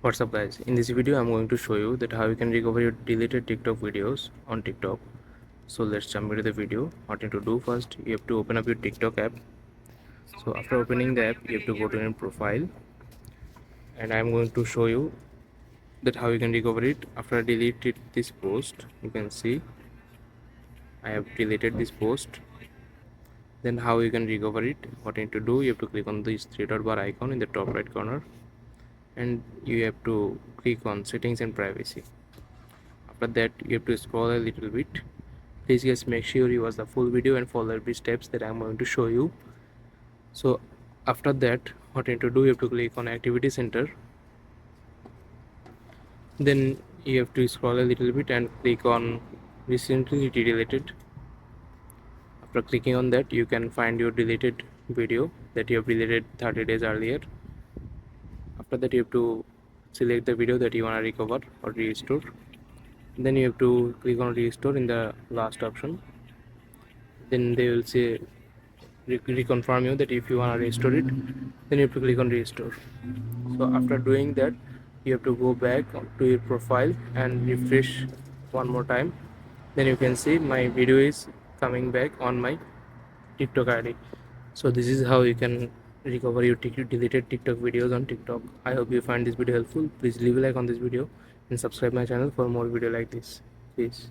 What's up guys, in this video I'm going to show you that how you can recover your deleted TikTok videos on TikTok. So let's jump into the video. What you need to do first, you have to open up your TikTok app. So after opening the app, you have to go to your profile, and I'm going to show you that how you can recover it. After I deleted this post, you can see I have deleted this post. Then how you can recover it, what you need to do, you have to click on this three dot bar icon in the top right corner, and you have to click on settings and privacy. After that, you have to scroll a little bit. Please guys, make sure you watch the full video and follow every steps that I'm going to show you. So after that, what you need to do, you have to click on activity center. Then you have to scroll a little bit and click on recently deleted. After clicking on that, you can find your deleted video that you have deleted 30 days earlier. After that, you have to select the video that you want to recover or restore. Then you have to click on restore in the last option. Then they will say reconfirm you that if you want to restore it, then you have to click on restore. So after doing that, you have to go back to your profile and refresh one more time. Then you can see my video is coming back on my TikTok ID. So this is how you can recover your deleted TikTok videos on TikTok. I hope you find this video helpful. Please leave a like on this video and subscribe my channel for more video like this. Peace.